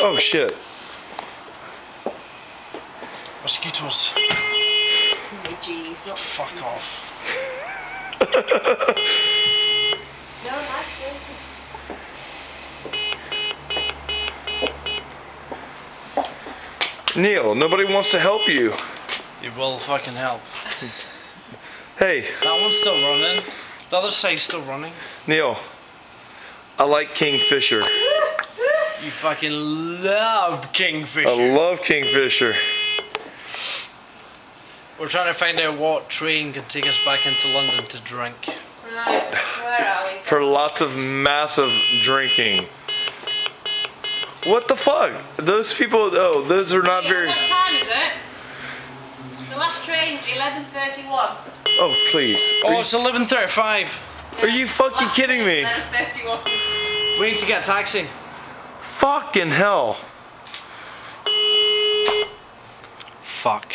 Oh shit. Mosquitoes. Oh jeez, not Fuck off. No, not seriously. Neil, nobody wants to help you. You will fucking help. Hey, That one's still running. The other side's still running. Neil. I like Kingfisher. You fucking love Kingfisher. I love Kingfisher. We're trying to find out what train can take us back into London to drink. Right, where are we? For lots of massive drinking. What the fuck? Those people, oh, those are not very... What time is it? The last train's 11:31. Oh, please. Oh, it's 11:35. Are you fucking Last kidding me? train's 11:31. We need to get a taxi. Fucking hell. Fuck.